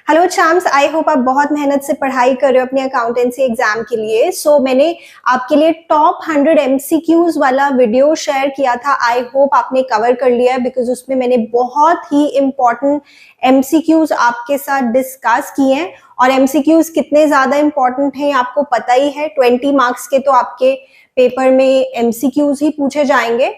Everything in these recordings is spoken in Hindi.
हेलो चाम्स, आई होप आप बहुत मेहनत से पढ़ाई कर रहे हो अपने अकाउंटेंसी एग्जाम के लिए। मैंने आपके लिए टॉप 100 एमसीक्यूज वाला वीडियो शेयर किया था। आई होप आपने कवर कर लिया है, बिकॉज उसमें मैंने बहुत ही इंपॉर्टेंट एमसीक्यूज आपके साथ डिस्कस किए हैं। और एमसीक्यूज कितने ज्यादा इंपॉर्टेंट हैं आपको पता ही है। 20 मार्क्स के तो आपके पेपर में एमसीक्यूज ही पूछे जाएंगे।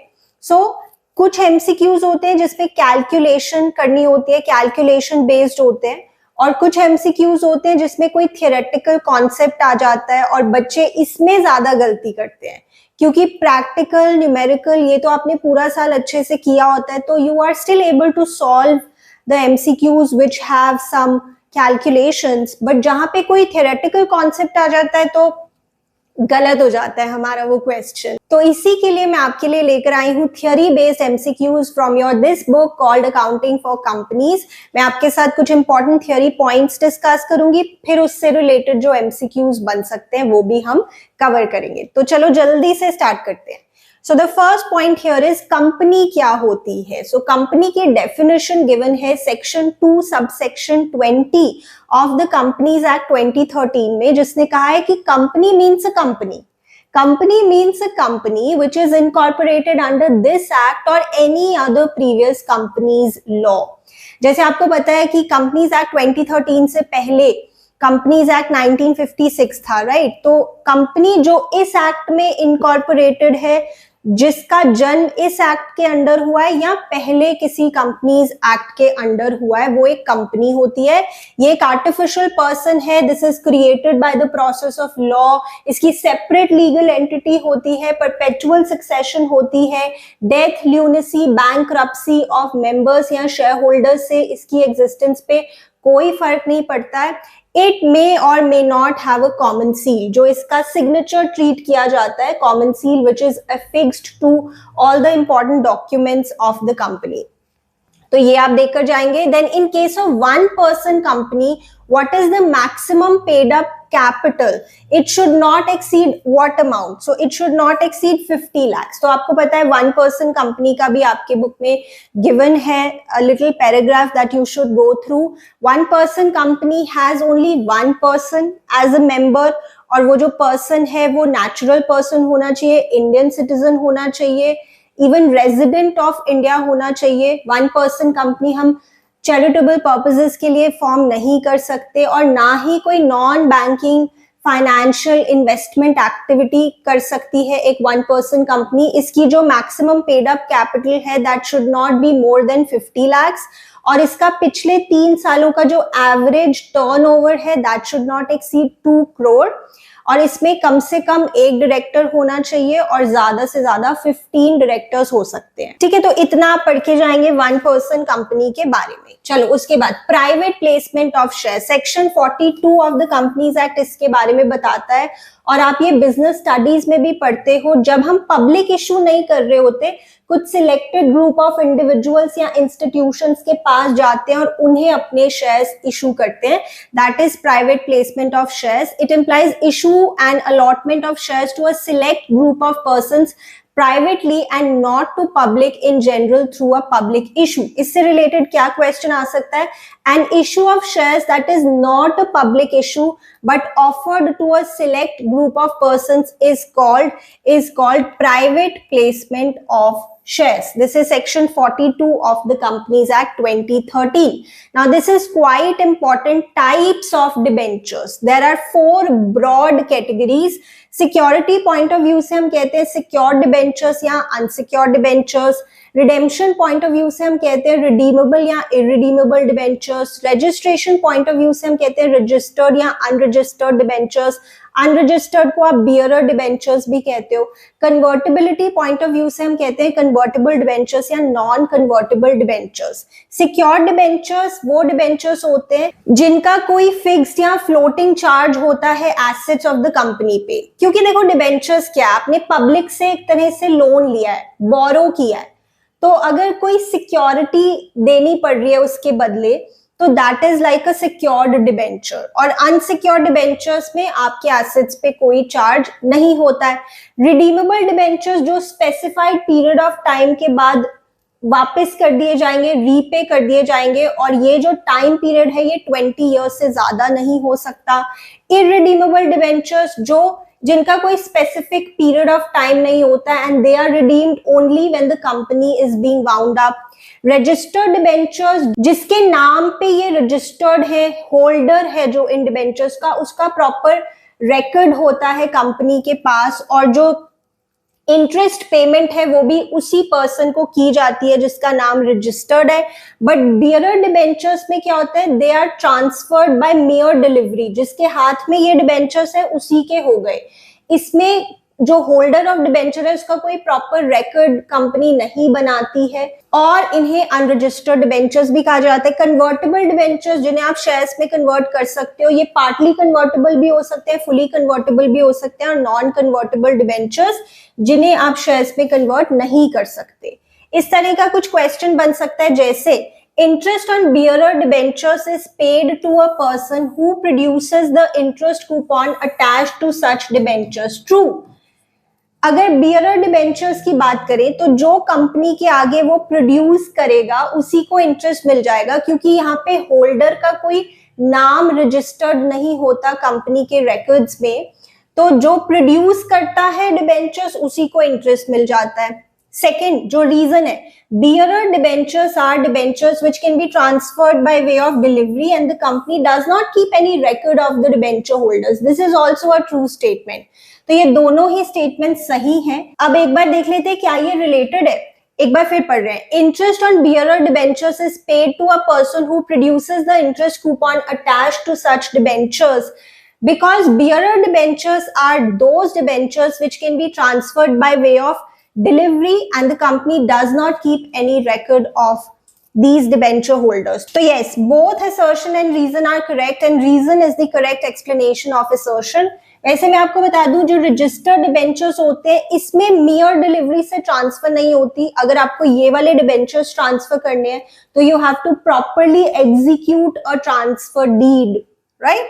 कुछ एमसीक्यूज होते हैं जिसपे कैलकुलेशन करनी होती है, कैलकुलेशन बेस्ड होते हैं, और कुछ एमसीक्यूज होते हैं जिसमें कोई थियोरेटिकल कॉन्सेप्ट आ जाता है और बच्चे इसमें ज्यादा गलती करते हैं, क्योंकि प्रैक्टिकल न्यूमेरिकल ये तो आपने पूरा साल अच्छे से किया होता है, तो you are still able to solve the MCQs which have some calculations. But जहां पे कोई थियोरेटिकल कॉन्सेप्ट आ जाता है तो गलत हो जाता है हमारा वो क्वेश्चन। तो इसी के लिए मैं आपके लिए लेकर आई हूँ theory based MCQs from your this book called accounting for companies. मैं आपके साथ कुछ इंपॉर्टेंट थियरी पॉइंट्स डिस्कस करूंगी, फिर उससे रिलेटेड जो एमसीक्यूज बन सकते हैं वो भी हम कवर करेंगे। तो चलो जल्दी से स्टार्ट करते हैं। So the first point here is company क्या होती है। कंपनी की डेफिनेशन गिवन है section 2 subsection 20 of the companies act 2013 में, जिसने कहा है कि company means a company. Company means a company which is incorporated under this act or any other previous companies law। जैसे आपको पता है कि कंपनीज एक्ट 2013 से पहले कंपनीज एक्ट 1956 था, राइट। तो कंपनी जो इस एक्ट में इनकॉर्पोरेटेड है, जिसका जन्म इस एक्ट के अंडर हुआ है या पहले किसी कंपनीज एक्ट के अंडर हुआ है, वो एक कंपनी होती है। ये एक आर्टिफिशियल पर्सन है, this is created by the process of law. इसकी सेपरेट लीगल एंटिटी होती है, परपेचुअल सक्सेशन होती है, death, lunacy, bankruptcy of members या शेयर होल्डर्स से इसकी एग्जिस्टेंस पे कोई फर्क नहीं पड़ता है। It may or may not have a common seal, जो इसका सिग्नेचर ट्रीट किया जाता है, common seal which is affixed to all the important documents of the company. तो ये आप देखकर जाएंगे। Then in case of one person company, what is the maximum paid up capital? It should not exceed what amount? So it should not exceed 50 lakhs। तो आपको पता है वन पर्सन कंपनी का भी आपके बुक में गिवन है a little paragraph that you should go through. One person company has only one person as a member, और वो जो पर्सन है वो नेचुरल पर्सन होना चाहिए, इंडियन सिटीजन होना चाहिए, इवन रेजिडेंट ऑफ इंडिया होना चाहिए। वन पर्सन कंपनी हम चैरिटेबल पर्पसेस के लिए फॉर्म नहीं कर सकते, और ना ही कोई non banking financial investment activity कर सकती है एक वन पर्सन कंपनी। इसकी जो मैक्सिमम पेड अप कैपिटल है that should not be more than 50 lakhs, और इसका पिछले 3 सालों का जो एवरेज टर्नओवर है that should not exceed 2 crore, और इसमें कम से कम एक डायरेक्टर होना चाहिए और ज्यादा से ज्यादा 15 डायरेक्टर्स हो सकते हैं। ठीक है, तो इतना आप पढ़ के जाएंगे वन पर्सन कंपनी के बारे में। चलो उसके बाद private placement of share, section 42 of the companies act इसके बारे में बताता है, और आप ये बिजनेस स्टडीज में भी पढ़ते हो। जब हम पब्लिक इशू नहीं कर रहे होते, कुछ सिलेक्टेड ग्रुप ऑफ इंडिविजुअल्स या इंस्टीट्यूशंस के पास जाते हैं और उन्हें अपने शेयर्स इशू करते हैं, that is private placement of shares. It implies issue and allotment of shares to a select group of persons privately and not to public in general through a public issue। इससे रिलेटेड क्या क्वेश्चन आ सकता है? An issue of shares that is not a public issue but offered to a select group of persons is called private placement of shares। This is section 42 of the Companies Act 2013। Now this is quite important, types of debentures। There are 4 broad categories। Security point of view से हम कहते हैं सिक्योर्ड डिबेंचर्स या unsecured debentures. Redemption point of view से हम कहते हैं रिडीमेबल या irredeemable debentures. Registration point of view से हम कहते हैं रजिस्टर्ड या अनरजिस्टर्ड डिबेंचर्स। अनरजिस्टर्ड को आप बियरर डिबेंचर्स भी कहते हो। कन्वर्टेबिलिटी पॉइंट ऑफ व्यू से हम कहते हैं कन्वर्टेबल डिबेंचर्स या non convertible debentures. Secured debentures वो डिबेंचर्स होते हैं जिनका कोई फिक्स्ड या फ्लोटिंग चार्ज होता है एसेट्स ऑफ द कंपनी पे। क्योंकि देखो डिबेंचर्स क्या, आपने पब्लिक से एक तरह से लोन लिया है, बोरो किया है, तो अगर कोई सिक्योरिटी देनी पड़ रही है उसके बदले, तो that is like a secured debenture. और अनसिक्योर्ड डिबेंचर्स में आपके एसेट्स पे कोई चार्ज नहीं होता है। रिडीमेबल डिबेंचर्स जो स्पेसिफाइड पीरियड ऑफ टाइम के बाद वापस कर दिए जाएंगे, रीपे कर दिए जाएंगे, और ये जो टाइम पीरियड है ये 20 ईयर्स से ज्यादा नहीं हो सकता। इररिडीमेबल डिबेंचर्स, जो जिनका कोई स्पेसिफिक पीरियड ऑफ टाइम नहीं होता and they are redeemed only when the company is being wound up. Registered debentures, जिसके नाम पे ये रजिस्टर्ड है, होल्डर है जो इन डिबेंचर्स का, उसका प्रॉपर रिकॉर्ड होता है कंपनी के पास, और जो इंटरेस्ट पेमेंट है वो भी उसी पर्सन को की जाती है जिसका नाम रजिस्टर्ड है। बट बियरर डिबेंचर्स में क्या होता है, they are transferred by mere delivery, जिसके हाथ में ये डिबेंचर्स है उसी के हो गए। इसमें जो होल्डर ऑफ डिबेंचर है उसका कोई प्रॉपर रिकॉर्ड कंपनी नहीं बनाती है, और इन्हें अनरजिस्टर्ड डिबेंचर्स भी कहा जाता है। कन्वर्टेबल डिबेंचर्स, जिन्हें आप शेयर्स में कन्वर्ट कर सकते हो, ये पार्टली कन्वर्टेबल भी हो सकते हैं, फुली कन्वर्टेबल भी हो सकते हैं, और नॉन कन्वर्टेबल डिबेंचर्स जिन्हें आप शेयर्स में कन्वर्ट नहीं कर सकते। इस तरह का कुछ क्वेश्चन बन सकता है, जैसे interest on bearer debentures is paid to a person who produces the interest coupon attached to such debentures. True. अगर बियरर डिबेंचर्स की बात करें तो जो कंपनी के आगे वो प्रोड्यूस करेगा उसी को इंटरेस्ट मिल जाएगा, क्योंकि यहाँ पे होल्डर का कोई नाम रजिस्टर्ड नहीं होता कंपनी के रिकॉर्ड्स में, तो जो प्रोड्यूस करता है डिबेंचर्स उसी को इंटरेस्ट मिल जाता है। सेकेंड जो रीजन है, bearer debentures are debentures which can be transferred by way of delivery and the company does not keep any record of the debenture holders. This is also a true statement. तो ये दोनों ही स्टेटमेंट सही हैं। अब एक बार देख लेते हैं क्या ये रिलेटेड है। एक बार फिर पढ़ रहे हैं। Interest on bearer debentures is paid to a person who produces the interest coupon attached to such debentures. Because bearer debentures are those debentures which can be transferred by way of delivery and the company does not keep any record of these debenture holders. So yes, both assertion and reason are correct and reason is the correct explanation of assertion. वैसे मैं आपको बता दूं जो रजिस्टर्ड डिबेंचर्स होते हैं इसमें मेयर डिलीवरी से ट्रांसफर नहीं होती। अगर आपको ये वाले डिबेंचर्स ट्रांसफर करने हैं तो you have to properly execute a transfer deed, right.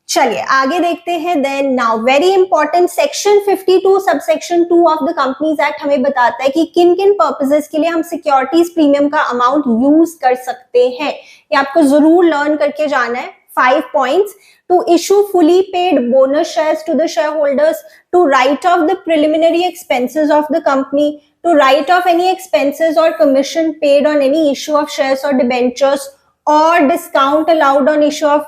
चलिए आगे देखते हैं। Then now very important section 52 subsection 2 of the companies act हमें बताता है कि किन किन पर्पसेस के लिए हम सिक्योरिटीज प्रीमियम का अमाउंट यूज कर सकते हैं। ये आपको जरूर लर्न करके जाना है। 5 points: to issue fully paid bonus shares to the shareholders, to write off the preliminary expenses of the company, to write off any expenses or commission paid on any issue of shares or debentures, or discount allowed on issue of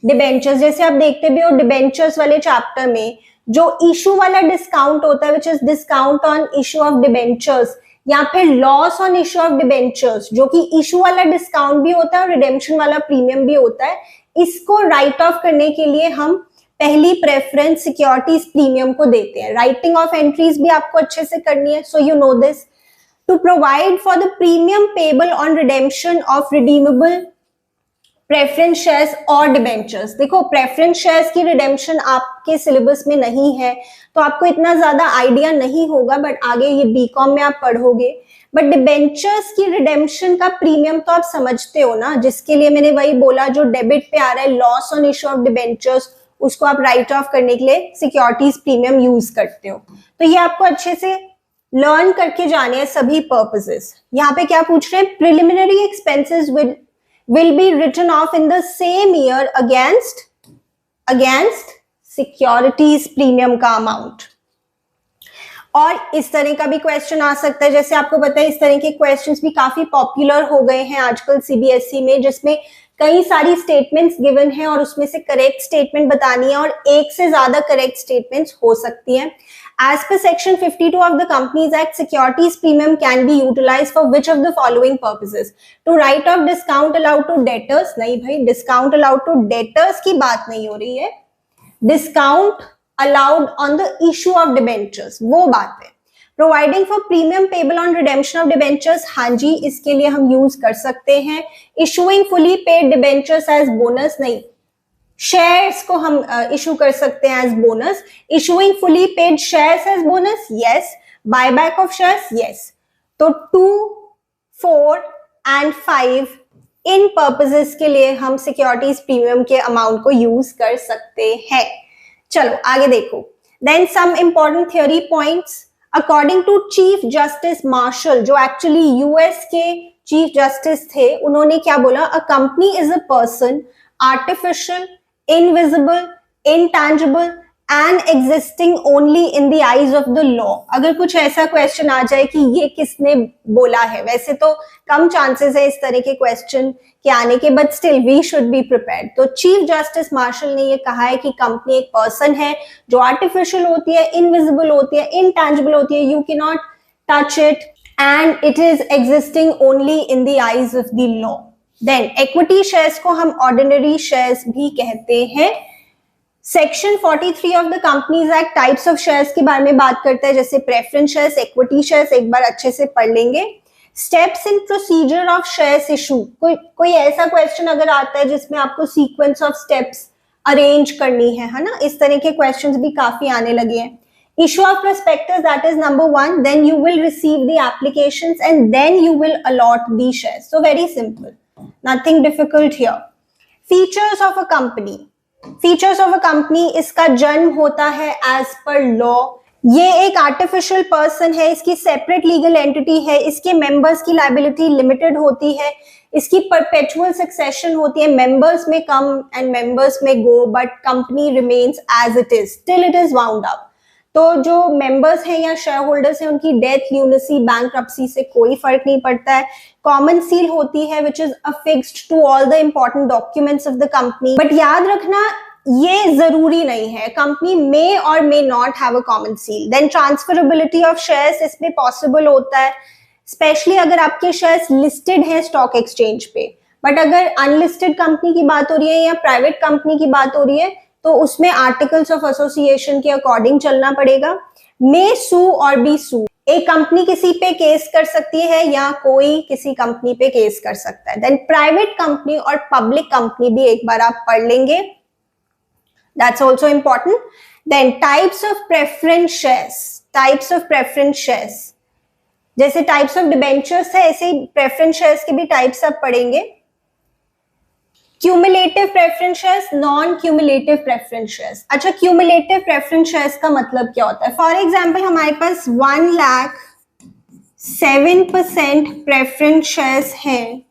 debentures। जैसे आप देखते भी हो debentures वाले चैप्टर में जो इशू वाला डिस्काउंट होता है, which is discount on issue of debentures, या फिर loss on issue of debentures, जो कि इशू वाला डिस्काउंट भी होता है और रिडेम्पशन वाला प्रीमियम भी होता है, इसको राइट ऑफ करने के लिए हम पहली प्रेफरेंस सिक्योरिटीज प्रीमियम को देते हैं। राइटिंग ऑफ एंट्रीज भी आपको अच्छे से करनी है, so you know this. To provide for the premium payable on redemption of redeemable preference shares और डिबेंचर्स। देखो प्रेफरेंस शेयर्स की रिडेम्पशन आपके सिलेबस में नहीं है तो आपको इतना ज्यादा आइडिया नहीं होगा, बट आगे ये बीकॉम में आप पढ़ोगे। बट डिबेंचर्स की रिडेम्पशन का प्रीमियम तो आप समझते हो ना, जिसके लिए मैंने वही बोला जो डेबिट पे आ रहा है, loss on issue of debentures, उसको आप राइट ऑफ करने के लिए सिक्योरिटीज प्रीमियम यूज करते हो। तो ये आपको अच्छे से लर्न करके जाने हैं सभी पर्पसेस। यहाँ पे क्या पूछ रहे हैं, preliminary expenses will be written off in the same year against securities premium का अमाउंट। और इस तरह का भी क्वेश्चन आ सकता है, जैसे आपको पता है इस तरह के क्वेश्चंस भी काफी पॉपुलर हो गए हैं आजकल सीबीएसई में, जिसमें कई सारी स्टेटमेंट्स गिवन है और उसमें से करेक्ट स्टेटमेंट बतानी है और एक से ज्यादा करेक्ट स्टेटमेंट्स हो सकती हैं। As per section 52 of the Companies Act, securities premium can be utilized for which of the following purposes? To write off discount allowed to debtors? नहीं भाई, discount allowed to debtors की बात नहीं हो रही है, discount allowed on the issue of debentures वो बात है। Providing for premium payable on redemption of debentures, हाँ जी इसके लिए हम यूज कर सकते हैं। Issuing fully paid debentures as bonus, नहीं। शेयर्स को हम इशू कर सकते हैं as bonus. Issuing fully paid shares as bonus, yes. Buyback of shares, yes. तो 2, 4 एंड 5 इन पर्पसेस के लिए हम सिक्योरिटीज प्रीमियम के अमाउंट को यूज कर सकते हैं। चलो आगे देखो। Then some important theory points. According to chief justice Marshall, जो एक्चुअली यूएस के चीफ जस्टिस थे, उन्होंने क्या बोला, a company is a person artificial, invisible, intangible and existing only in the eyes of the law। अगर कुछ ऐसा क्वेश्चन आ जाए कि ये किसने बोला है, वैसे तो कम चांसेस है इस तरह के क्वेश्चन के आने के, but still we should be prepared. तो चीफ जस्टिस मार्शल ने ये कहा है कि कंपनी एक पर्सन है जो आर्टिफिशियल होती है, इनविजिबल होती है, इंटैंजिबल होती है, you can not touch it and it is existing only in the eyes of the law. Then equity shares को हम ऑर्डिनरी शेयर्स भी कहते हैं। Section 43 of the companies act types of shares के बारे में बात करता है, जैसे प्रेफरेंस शेयर्स, इक्विटी शेयर्स, एक बार अच्छे से पढ़ लेंगे। Steps in procedure of shares issue, कोई ऐसा क्वेश्चन अगर आता है जिसमें आपको सीक्वेंस ऑफ स्टेप्स अरेंज करनी है ना, इस तरह के क्वेश्चंस भी काफी आने लगे हैं। Issue of prospectus, that is number 1, then you will receive the applications and then you will allot the shares. So very simple, nothing difficult here. Features of a company, features of a company, इसका जन्म होता है एज पर लॉ। ये एक आर्टिफिशियल पर्सन है, इसकी सेपरेट लीगल एंटिटी है, इसके मेंबर्स की लायबिलिटी लिमिटेड होती है, इसकी परपेचुअल सक्सेशन होती है, मेंबर्स में कम and members may go, but company remains as it is till it is wound up. तो जो मेंबर्स हैं या शेयर होल्डर्स हैं, उनकी डेथ, ल्यूनेसी, बैंक्रप्सी से कोई फर्क नहीं पड़ता है। कॉमन सील होती है which is affixed to all the important documents of the company, but याद रखना ये जरूरी नहीं है, company may or may not have a common seal. Then transferability of shares इसमें पॉसिबल होता है, स्पेशली अगर आपके शेयर्स लिस्टेड है स्टॉक एक्सचेंज पे, बट अगर अनलिस्टेड कंपनी की बात हो रही है या प्राइवेट कंपनी की बात हो रही है तो उसमें आर्टिकल्स ऑफ एसोसिएशन के अकॉर्डिंग चलना पड़ेगा। मे सू और बी सू, एक कंपनी किसी पे केस कर सकती है या कोई किसी कंपनी पे केस कर सकता है। देन प्राइवेट कंपनी और पब्लिक कंपनी भी एक बार आप पढ़ लेंगे, that's also important. Then types of preference shares, types of preference shares, जैसे टाइप्स ऑफ डिबेंचर्स है ऐसे ही प्रेफरेंस शेयर्स के भी टाइप्स आप पढ़ेंगे। Cumulative preference shares, non cumulative preference shares. अच्छा, क्यूमुलेटिव प्रेफरेंस शेयर्स का मतलब क्या होता है? फॉर एग्जांपल हमारे पास 1,07% प्रेफरेंस शेयर्स हैं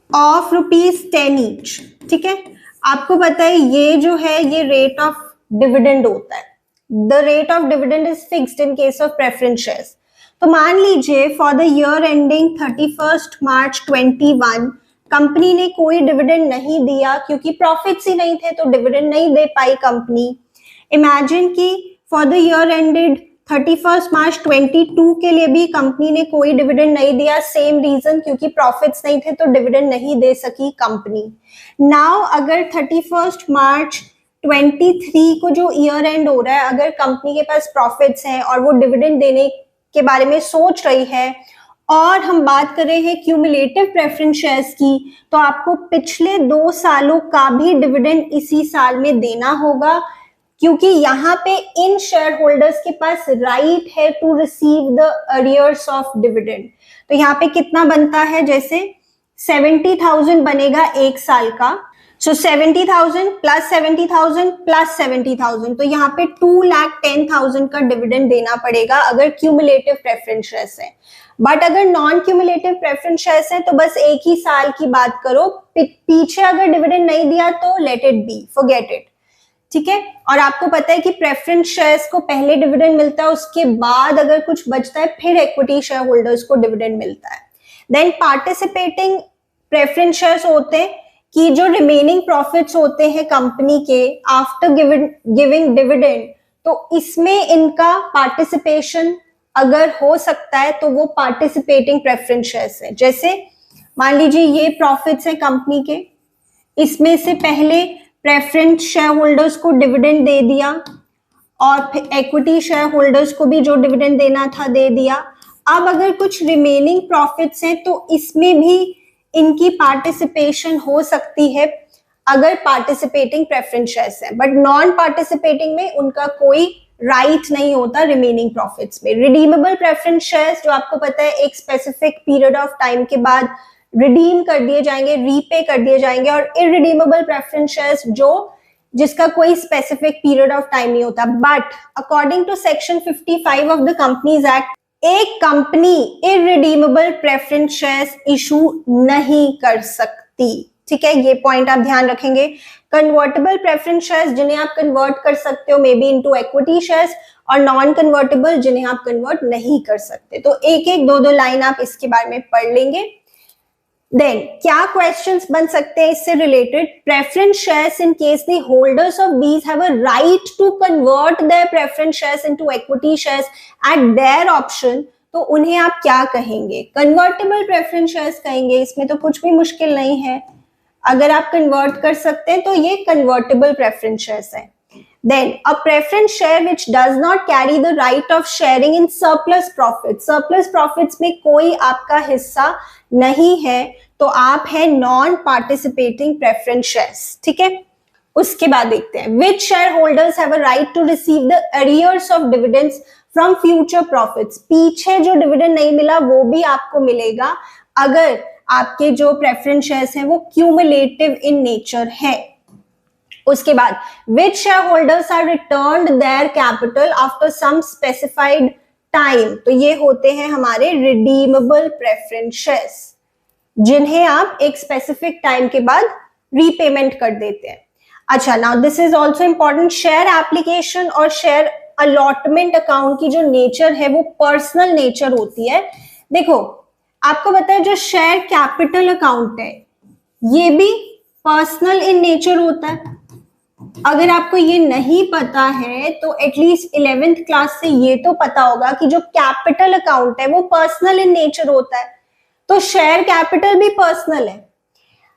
ऑफ ₹10 ईच, ठीक है। आपको पता है ये जो है ये रेट ऑफ डिविडेंड होता है, the rate of dividend is fixed in case of preference shares. तो मान लीजिए for the year ending 31 March 21 company ने कोई डिविडेंड नहीं दिया क्योंकि प्रॉफिट्स ही नहीं थे, तो डिविडेंड नहीं दे पाई कंपनी। इमेजिन कि फॉर द ईयर एंडेड 31 मार्च 22 के लिए भी कंपनी ने कोई डिविडेंड नहीं दिया, सेम रीजन, क्योंकि प्रॉफिट्स नहीं थे तो डिविडेंड नहीं दे सकी कंपनी। नाउ अगर 31 मार्च 23 को जो ईयर एंड हो रहा है, अगर कंपनी के पास प्रॉफिट्स हैं और वो डिविडेंड देने के बारे में सोच रही है और हम बात कर रहे हैं क्यूमुलेटिव प्रेफरेंस शेयर्स की, तो आपको पिछले 2 सालों का भी डिविडेंड इसी साल में देना होगा, क्योंकि यहाँ पे इन शेयर होल्डर्स के पास राइट है to receive the arrears of dividend. तो यहाँ पे कितना बनता है, जैसे 70,000 बनेगा एक साल का, सो 70,000 प्लस 70,000 प्लस 70,000, तो यहाँ पे 2,10,000 का डिविडेंड देना पड़ेगा अगर क्यूमुलेटिव प्रेफरेंस शेयर्स है। बट अगर नॉन क्यूमुलेटिव प्रेफरेंस शेयर्स है तो बस एक ही साल की बात करो, पीछे अगर डिविडेंड नहीं दिया तो late it B, forget it, ठीक है। और आपको पता है कि प्रेफरेंस शेयर्स को पहले डिविडेंड मिलता है, उसके बाद अगर कुछ बचता है फिर इक्विटी शेयर होल्डर्स को डिविडेंड मिलता है। देन पार्टिसिपेटिंग प्रेफरेंस शेयर्स होते हैं कि जो रिमेनिंग प्रॉफिट्स होते हैं कंपनी के आफ्टर गिविंग डिविडेंड, तो इसमें इनका पार्टिसिपेशन अगर हो सकता है तो वो पार्टिसिपेटिंग प्रेफरेंस शेयर्स है। जैसे मान लीजिए ये प्रॉफिट्स है कंपनी के, इसमें से पहले प्रेफरेंस शेयर होल्डर्स को डिविडेंड दे दिया और फिर इक्विटी शेयर होल्डर्स को भी जो डिविडेंड देना था दे दिया। अब अगर कुछ रिमेनिंग प्रॉफिट्स हैं तो इसमें भी इनकी पार्टिसिपेशन हो सकती है अगर पार्टिसिपेटिंग प्रेफरेंस शेयर्स है, बट नॉन पार्टिसिपेटिंग में उनका कोई राइट नहीं होता रिमेनिंग प्रॉफिट्स में। रिडीमेबल प्रेफरेंस शेयर्स जो आपको पता है एक स्पेसिफिक पीरियड ऑफ टाइम के बाद रिडीम कर दिए जाएंगे, रीपे कर दिए जाएंगे, और इररिडीमेबल प्रेफरेंस शेयर्स जो जिसका कोई स्पेसिफिक पीरियड ऑफ टाइम नहीं होता। But according to section 55 of the companies act, एक company irredeemable preference shares issue नहीं कर सकती। ठीक है, ये पॉइंट आप ध्यान रखेंगे। कन्वर्टेबल प्रेफरेंस शेयर्स जिन्हें आप कन्वर्ट कर सकते हो may be into equity shares, और नॉन कन्वर्टेबल जिन्हें आप कन्वर्ट नहीं कर सकते। तो एक एक दो दो लाइन आप इसके बारे में पढ़ लेंगे। देन क्या क्वेश्चंस बन सकते हैं इससे related? Preference shares in case the holders of these have a right to convert their preference shares into equity shares at their option, तो उन्हें आप क्या कहेंगे? कन्वर्टेबल प्रेफरेंस शेयर्स कहेंगे। इसमें तो कुछ भी मुश्किल नहीं है, अगर आप कन्वर्ट कर सकते हैं तो ये कन्वर्टेबल प्रेफरेंस शेयर्स है। Then a preference share which does not carry the right of sharing in surplus profits, surplus profits में कोई आपका हिस्सा नहीं है, तो आप है नॉन पार्टिसिपेटिंग प्रेफरेंस शेयर्स। ठीक है, उसके बाद देखते हैं which shareholders have a right to receive the arrears of dividends from future profits, पीछे जो डिविडेंड नहीं मिला वो भी आपको मिलेगा अगर आपके जो प्रेफरेंस शेयर्स हैं वो क्यूमुलेटिव इन नेचर है। उसके बाद which shareholders are returned their capital after some specified time, तो ये होते हैं हमारे redeemable preference shares जिन्हें आप एक स्पेसिफिक टाइम के बाद रीपेमेंट कर देते हैं। अच्छा, now this is also important, share application और शेयर अलॉटमेंट अकाउंट की जो नेचर है वो पर्सनल नेचर होती है। देखो आपको पता है जो शेयर कैपिटल अकाउंट है ये भी पर्सनल इन नेचर होता है। अगर आपको ये नहीं पता है तो एटलीस्ट 11th क्लास से ये तो पता होगा कि जो कैपिटल अकाउंट है वो पर्सनल इन नेचर होता है, तो शेयर कैपिटल भी पर्सनल है।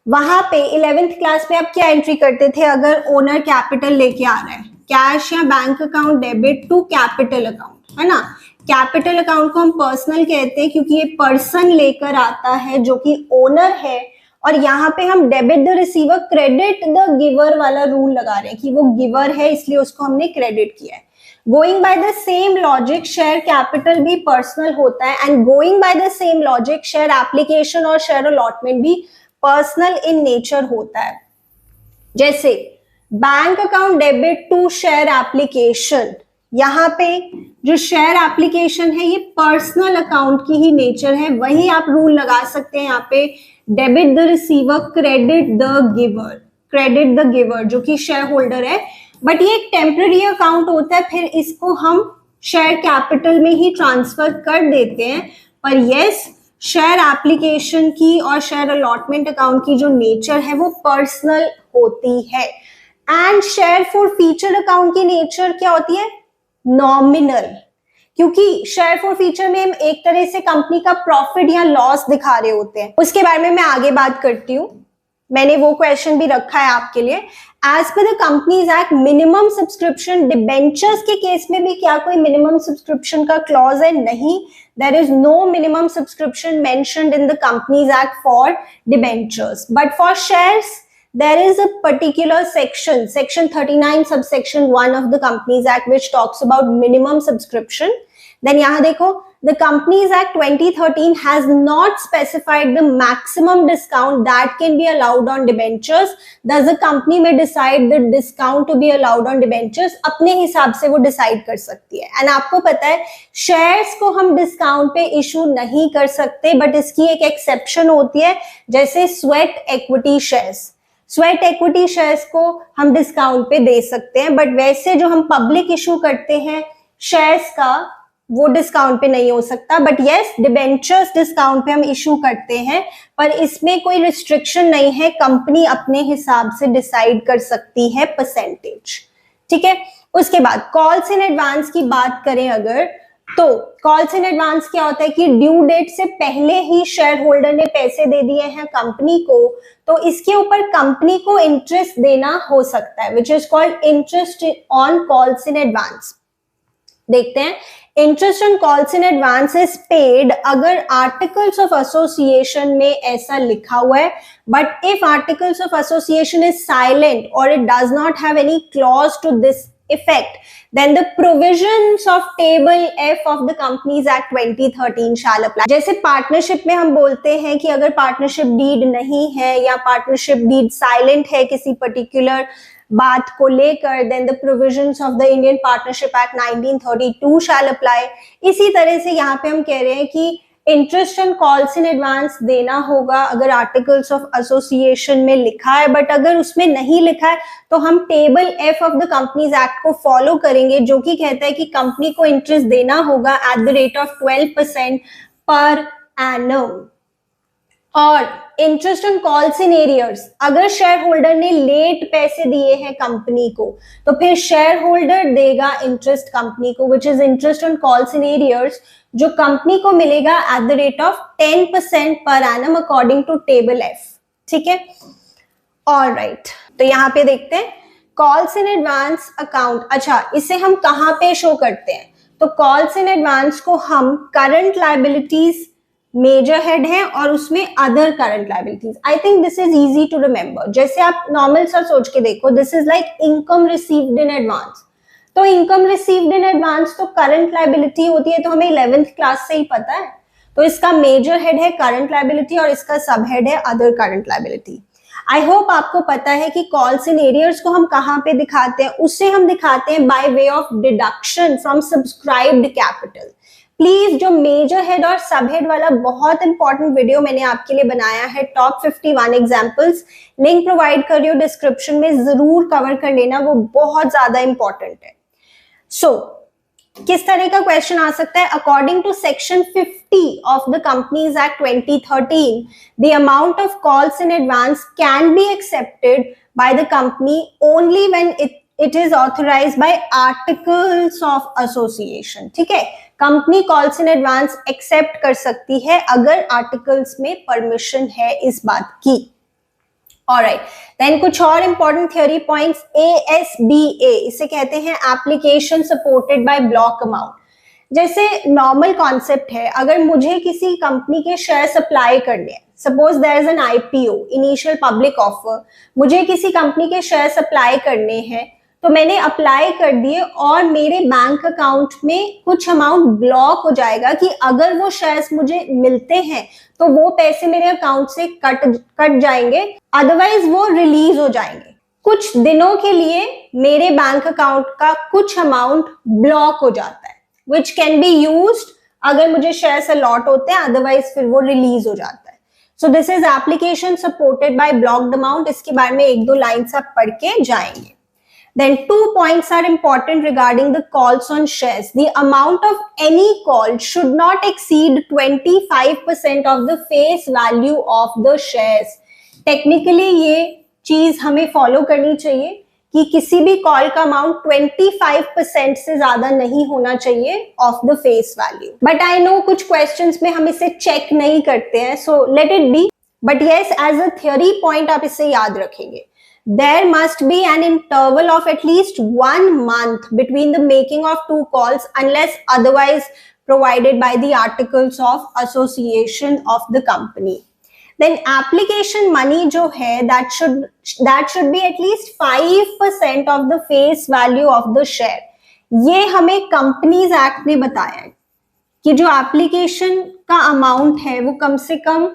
वहां पे 11th क्लास में आप क्या एंट्री करते थे? अगर ओनर कैपिटल लेके आ रहा है, कैश या bank account debit to capital account, है ना। कैपिटल अकाउंट को हम पर्सनल कहते हैं क्योंकि ये पर्सन लेकर आता है जो कि ओनर है, और यहाँ पे हम debit the receiver credit the giver वाला रूल लगा रहे हैं कि वो गिवर है इसलिए उसको हमने क्रेडिट किया है। Going by the same logic share capital भी पर्सनल होता है, and going by the same logic share application और शेयर अलॉटमेंट भी पर्सनल इन नेचर होता है। जैसे bank account debit to share application, यहाँ पे जो शेयर एप्लीकेशन है ये पर्सनल अकाउंट की ही नेचर है, वही आप रूल लगा सकते हैं यहाँ पे debit the receiver credit the giver, credit the giver जो कि शेयर होल्डर है। बट ये एक टेम्पररी अकाउंट होता है, फिर इसको हम शेयर कैपिटल में ही ट्रांसफर कर देते हैं। पर यस, शेयर एप्लीकेशन की और शेयर अलॉटमेंट अकाउंट की जो नेचर है वो पर्सनल होती है। And share for feature account की नेचर क्या होती है? नॉमिनल, क्योंकि शेयर फॉर फीचर में हम एक तरह से कंपनी का प्रॉफिट या लॉस दिखा रहे होते हैं। उसके बारे में मैं आगे बात करती हूँ, मैंने वो क्वेश्चन भी रखा है आपके लिए। As per the companies act minimum subscription, debentures के केस में भी क्या कोई मिनिमम सब्सक्रिप्शन का क्लॉज है? नहीं, there is no minimum subscription mentioned in the companies act for debentures, but for shares there is a particular section 39 subsection 1 of the Companies Act which talks about minimum subscription. Then यहाँ देखो, the Companies Act 2013 has not specified the maximum discount that can be allowed on debentures. Thus the company may decide the discount to be allowed on debentures, अपने हिसाब से वो decide कर सकती है। एंड आपको पता है शेयर्स को हम डिस्काउंट पे इशू नहीं कर सकते, बट इसकी एक एक्सेप्शन होती है, जैसे sweat equity shares. Sweat equity shares को हम डिस्काउंट पे दे सकते हैं, बट वैसे जो हम पब्लिक इशू करते हैं शेयर्स का वो डिस्काउंट पे नहीं हो सकता। बट यस, डिबेंचर्स डिस्काउंट पे हम इशू करते हैं, पर इसमें कोई रिस्ट्रिक्शन नहीं है, कंपनी अपने हिसाब से डिसाइड कर सकती है परसेंटेज। ठीक है, उसके बाद कॉल्स इन एडवांस की बात करें अगर, तो कॉल्स इन एडवांस क्या होता है कि ड्यू डेट से पहले ही शेयर होल्डर ने पैसे दे दिए हैं कंपनी को, तो इसके ऊपर कंपनी को इंटरेस्ट देना हो सकता है, which is called interest on calls in advance. देखते हैं, interest on calls in advance is paid अगर आर्टिकल्स ऑफ एसोसिएशन में ऐसा लिखा हुआ है, but if articles of association is silent और it does not have any clause to this effect, then the provisions of table F of the Companies Act 2013 shall apply. जैसे पार्टनरशिप में हम बोलते हैं कि अगर पार्टनरशिप डीड नहीं है या पार्टनरशिप डीड साइलेंट है किसी पर्टिकुलर बात को लेकर, then the provisions of the Indian Partnership Act 1932 shall apply. इसी तरह से यहाँ पे हम कह रहे हैं कि interest and calls in advance देना होगा अगर आर्टिकल्स ऑफ एसोसिएशन में लिखा है, बट अगर उसमें नहीं लिखा है तो हम table F of the companies act को फॉलो करेंगे, जो कि कहता है कि कंपनी को इंटरेस्ट देना होगा eight the rate of 12% per annum. और interest on calls in arrears, अगर शेयर होल्डर ने लेट पैसे दिए हैं कंपनी को तो फिर शेयर होल्डर देगा इंटरेस्ट कंपनी को, which is interest on calls in arrears, जो कंपनी को मिलेगा at the rate of 10% per annum according to table F. ठीक है, ऑलराइट, तो यहाँ पे देखते हैं कॉल्स इन एडवांस अकाउंट। अच्छा, इसे हम कहाँ पे शो करते हैं? तो कॉल्स इन एडवांस को हम करंट लायबिलिटीज मेजर हेड है और उसमें other current liabilities. I think this is easy to remember. जैसे आप नॉर्मल सा सोच के देखो, this is like income received in advance. तो इनकम रिसीव्ड इन एडवांस तो करंट लायबिलिटी होती है, तो हमें 11th क्लास से ही पता है। तो इसका मेजर हेड है करंट लायबिलिटी और इसका सब हेड है अदर करंट लायबिलिटी। आई होप आपको पता है कि कॉल्स इन एरियर्स को हम कहाँ पे दिखाते हैं, उससे हम दिखाते हैं by way of deduction from subscribed capital. Please जो मेजर हेड और सब हेड वाला बहुत इंपॉर्टेंट वीडियो मैंने आपके लिए बनाया है, टॉप 51 एग्जांपल्स, लिंक प्रोवाइड कर रही हूँ डिस्क्रिप्शन में, जरूर कवर कर लेना, वो बहुत ज्यादा इंपॉर्टेंट है। सो किस तरह का क्वेश्चन आ सकता है? According to section 50 of the companies act 2013, the amount of calls in advance can be accepted by the company only when it is authorised by articles of association. ठीक है, company calls in advance accept कर सकती है अगर आर्टिकल्स में परमिशन है इस बात की। ऑलराइट, देन कुछ और इंपॉर्टेंट थ्योरी पॉइंट्स। ASBA, इसे कहते हैं application supported by block amount. जैसे नॉर्मल कॉन्सेप्ट है, अगर मुझे किसी कंपनी के शेयर सप्लाई करने हैं, suppose there is an IPO, initial public offer, मुझे किसी कंपनी के शेयर सप्लाई करने हैं, तो मैंने अप्लाई कर दिए और मेरे बैंक अकाउंट में कुछ अमाउंट ब्लॉक हो जाएगा कि अगर वो शेयर्स मुझे मिलते हैं तो वो पैसे मेरे अकाउंट से कट जाएंगे, अदरवाइज वो रिलीज हो जाएंगे। कुछ दिनों के लिए मेरे बैंक अकाउंट का कुछ अमाउंट ब्लॉक हो जाता है, विच कैन बी यूज्ड अगर मुझे शेयर्स अलॉट होते हैं, अदरवाइज फिर वो रिलीज हो जाता है। So this is application supported by blocked amount. इसके बारे में 1-2 लाइन्स आप पढ़ के जाएंगे। Then 2 points are important regarding the calls on shares. The amount of any call should not exceed 25% of the face value of the shares. Technically ये चीज हमें फॉलो करनी चाहिए कि किसी भी कॉल का अमाउंट 25% से ज्यादा नहीं होना चाहिए of the face value. But I know कुछ क्वेश्चंस में हम इसे चेक नहीं करते हैं, so let it be. But yes, as a theory point आप इसे याद रखेंगे। There must be an interval of at least 1 month between the making of 2 calls unless otherwise provided by the articles of association of the company. Then application money जो है that should be at least 5% of the face value of the share. ये हमें कंपनीज एक्ट ने बताया है कि जो एप्लीकेशन का अमाउंट है वो कम से कम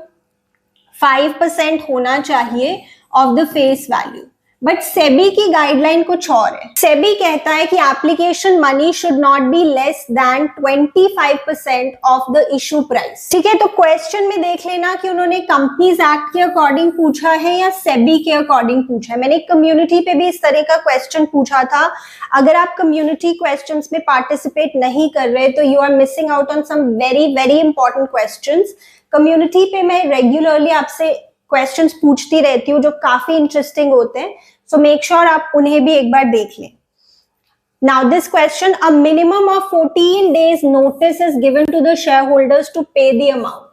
5% होना चाहिए of the face value. But SEBI की गाइडलाइन कुछ और है। सेबी कहता है कि application money should not be less than 25% of the issue price. ठीक है, तो क्वेश्चन में देख लेना कि उन्होंने कंपनीज एक्ट के अकॉर्डिंग पूछा है या सेबी के अकॉर्डिंग पूछा है। मैंने कम्युनिटी पे भी इस तरह का क्वेश्चन पूछा था। अगर आप कम्युनिटी क्वेश्चंस में पार्टिसिपेट नहीं कर रहे तो you are missing out on some very very important questions. Community पे मैं रेगुलरली आपसे क्वेश्चंस पूछती रहती हूँ जो काफी इंटरेस्टिंग होते हैं, सो मेक श्योर आप उन्हें भी एक बार देख लें। Now this question, a minimum of 14 days notice is given to the share holders to pay the amount.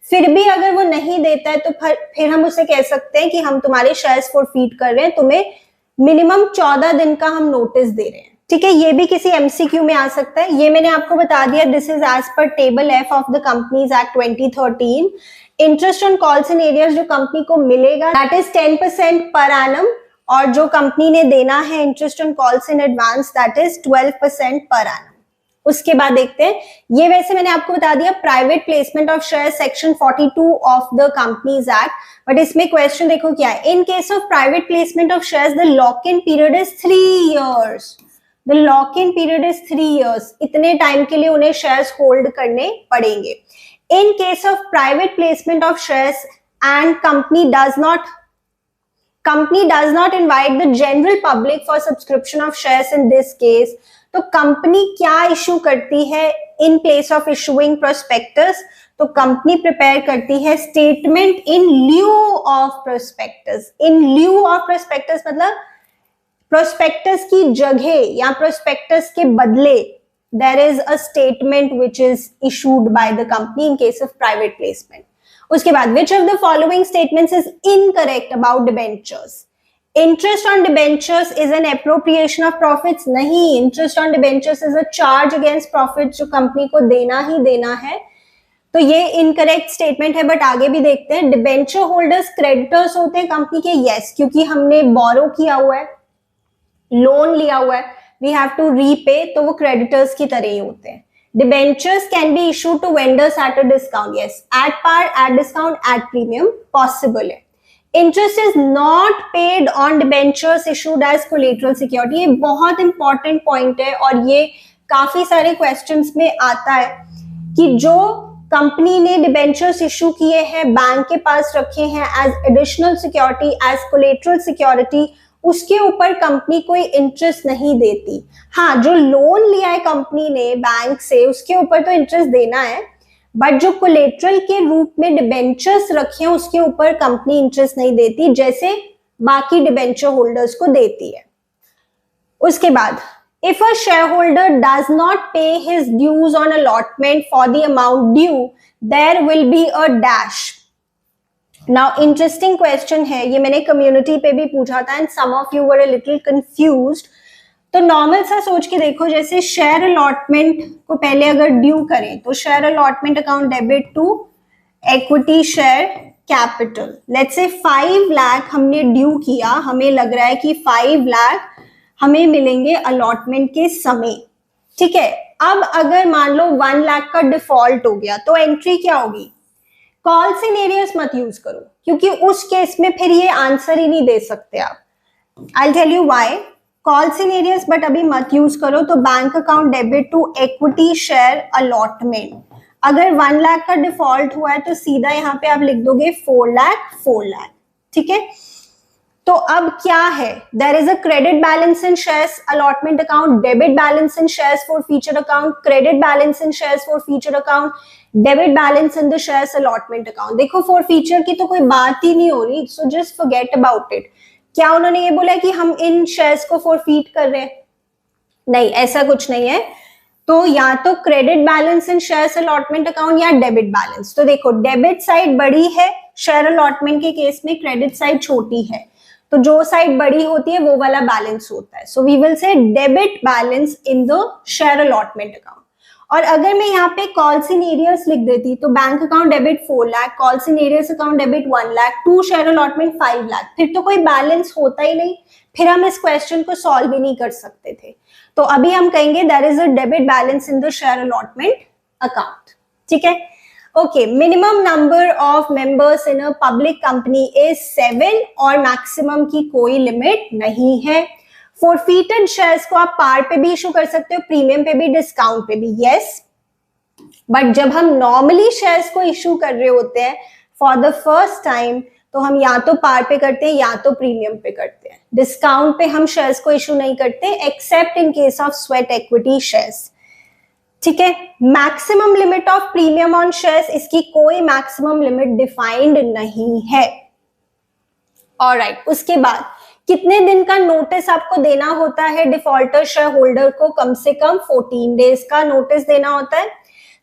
फिर भी अगर वो नहीं देता है तो फिर हम उसे कह सकते हैं कि हम तुम्हारे शेयर्स फॉरफीट कर रहे हैं, तुम्हें मिनिमम 14 दिन का हम नोटिस दे रहे हैं। ठीक है, ये भी किसी MCQ में आ सकता है। ये मैंने आपको बता दिया, this is as per table F of the companies act 2013। Interest on calls in arrears जो कंपनी को मिलेगा दैट इज 10% पर एनम और जो कंपनी ने देना है interest on calls in advance that is 12% per annum. उसके बाद देखते हैं, ये वैसे मैंने आपको बता दिया private placement of share section 42 of the companies act, but इसमें क्वेश्चन देखो क्या है, इन case of private placement of shares the lock in period is 3 years। The lock in period is 3 years, इतने टाइम के लिए उन्हें शेयर्स होल्ड करने पड़ेंगे। इन case of private placement of shares and company does not invite the general public for subscription of shares in this case, तो कंपनी क्या इशू करती है in place of issuing prospectus, तो कंपनी प्रिपेयर करती है statement in lieu of prospectus. In lieu of prospectus मतलब प्रोस्पेक्टस की जगह या प्रोस्पेक्टस के बदले there is a statement which is issued by the company in case of private placement. उसके बाद which of the following statements is incorrect about debentures. Interest on debentures is an appropriation of profits, नहीं, interest on debentures is a charge against profit जो कंपनी को देना ही देना है, तो ये इनकरेक्ट स्टेटमेंट है। बट आगे भी देखते हैं, डिबेंचर होल्डर्स क्रेडिटर्स होते हैं कंपनी के, यस, क्योंकि हमने बोरो किया हुआ है, लोन लिया हुआ है, वी हैव टू रीपे, तो वो क्रेडिटर्स की तरह ही होते हैं। Debentures can be issued to vendors at a discount. Yes, at par, at discount, at premium, possible है। Interest is not paid on debentures issued as collateral security। ये बहुत important point है और ये काफी सारे questions में आता है कि जो कंपनी ने डिबेंचर्स इशू किए हैं, बैंक के पास रखे हैं as additional security, as collateral security, उसके ऊपर कंपनी कोई इंटरेस्ट नहीं देती। हाँ, जो लोन लिया है कंपनी ने बैंक से उसके ऊपर तो इंटरेस्ट देना है, बट जो कोलेटरल के रूप में डिबेंचर्स रखे हैं उसके ऊपर कंपनी इंटरेस्ट नहीं देती, जैसे बाकी डिबेंचर होल्डर्स को देती है। उसके बाद if a share holder does not pay his dues on allotment for the amount due there will be a dash. Now interesting question है, ये मैंने कम्युनिटी पे भी पूछा था and some of you were a little confused. तो नॉर्मल सा सोच के देखो, जैसे शेयर अलॉटमेंट को पहले अगर ड्यू करें तो share allotment account debit to equity share capital, let's say 5 lakh हमने ड्यू किया, हमें लग रहा है कि 5 लाख हमें मिलेंगे अलॉटमेंट के समय, ठीक है। अब अगर मान लो 1 लाख का डिफॉल्ट हो गया तो एंट्री क्या होगी, कॉल सिनेरियोस मत यूज करो, क्योंकि उस केस में फिर ये आंसर ही नहीं दे सकते आप। I will tell you why. Call scenarios but अभी मत यूज करो, तो bank account debit to equity share allotment, अगर 1 लाख का डिफॉल्ट हुआ है तो सीधा यहाँ पे आप लिख दोगे 4 लाख, ठीक है। तो अब क्या है, there is a credit balance in shares allotment account, debit balance in shares for future account, credit balance in shares for future account, debit balance in the shares allotment account. देखो फॉर फ्यूचर की तो कोई बात ही नहीं हो रही, so just forget about it. क्या उन्होंने ये बोला कि हम इन शेयर्स को फॉरफीट कर रहे हैं? नहीं, ऐसा कुछ नहीं है। तो या तो credit balance in shares allotment account या डेबिट बैलेंस। तो देखो डेबिट साइड बड़ी है शेयर अलॉटमेंट के केस में, क्रेडिट साइड छोटी है, तो जो साइड बड़ी होती है वो वाला बैलेंस होता है। So we will say debit balance in the share allotment account. और अगर मैं यहाँ पे कॉल्स इन एरियर्स लिख देती तो bank account debit 4 lakh, calls in arrears account debit 1 lakh, to share allotment 5 lakh, फिर तो कोई बैलेंस होता ही नहीं, फिर हम इस क्वेश्चन को सॉल्व ही नहीं कर सकते थे। तो अभी हम कहेंगे there is a debit balance in the share allotment account, ठीक है। Okay, minimum number of members in a public company is 7 और मैक्सिमम की कोई लिमिट नहीं है। फॉरफीटेड शेयर्स को आप पार पे भी इशू कर सकते हो, प्रीमियम पे भी, डिस्काउंट पे भी, यस। बट जब हम नॉर्मली शेयर्स को इशू कर रहे होते हैं फॉर द फर्स्ट टाइम, तो हम या तो पार पे करते हैं या तो प्रीमियम पे करते हैं। डिस्काउंट पे हम शेयर्स को इशू नहीं करते accept in case of sweat equity shares, ठीक है। Maximum limit of premium on shares, इसकी कोई मैक्सिमम लिमिट डिफाइंड नहीं है। ऑलराइट, उसके बाद कितने दिन का नोटिस आपको देना होता है डिफॉल्टर शेयर होल्डर को? कम से कम 14 डेज का नोटिस देना होता है।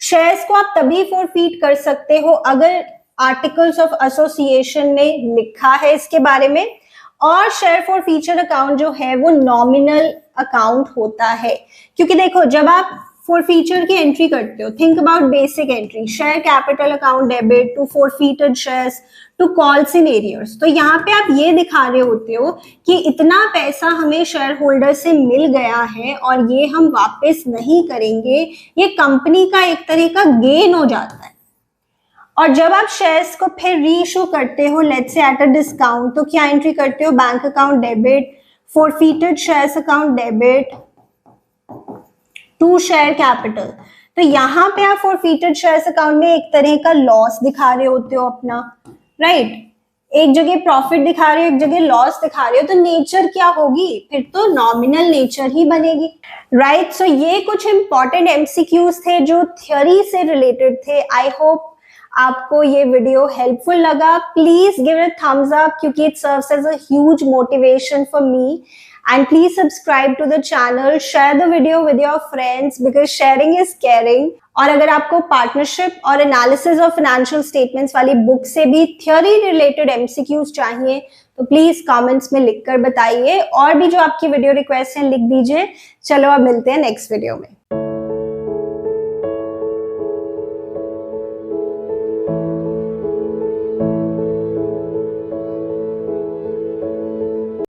शेयर्स को आप तभी फॉरफीट कर सकते हो अगर आर्टिकल्स ऑफ एसोसिएशन में लिखा है इसके बारे में, और शेयर फॉर फ्यूचर अकाउंट जो है वो नॉमिनल अकाउंट होता है। क्योंकि देखो जब आप फॉर फ्यूचर की एंट्री करते हो, think about basic entry, share capital account debit to forfeited shares to calls in arrears. तो यहाँ पे आप ये दिखा रहे होते हो कि इतना पैसा हमें शेयर होल्डर से मिल गया है और ये हम वापस नहीं करेंगे, ये कंपनी का एक तरह का गेन हो जाता है। और जब आप शेयर्स को फिर री इशू करते हो let's say at a discount, तो क्या एंट्री करते हो, bank account debit, forfeited shares account debit to share capital. तो यहाँ पे आप फोरफीटेड शेयर्स अकाउंट में एक तरह का लॉस दिखा रहे होते हो अपना, राइट। एक जगह प्रॉफिट दिखा रहे हो, एक जगह लॉस दिखा रहे हो, तो नेचर क्या होगी, फिर तो नॉमिनल नेचर ही बनेगी, राइट। सो ये कुछ इंपॉर्टेंट एमसीक्यूज थे जो थ्योरी से रिलेटेड थे। आई होप आपको ये वीडियो हेल्पफुल लगा। Please give it thumbs up क्योंकि it serves as a huge motivation for me, and please subscribe to the channel, share the video with your friends because sharing is caring। और अगर आपको पार्टनरशिप और एनालिसिस ऑफ फाइनेंशियल स्टेटमेंट्स वाली बुक से भी थ्योरी रिलेटेड एमसीक्यूज चाहिए तो प्लीज कमेंट्स में लिखकर बताइए, और भी जो आपकी वीडियो रिक्वेस्ट है लिख दीजिए। चलो अब मिलते हैं नेक्स्ट वीडियो में।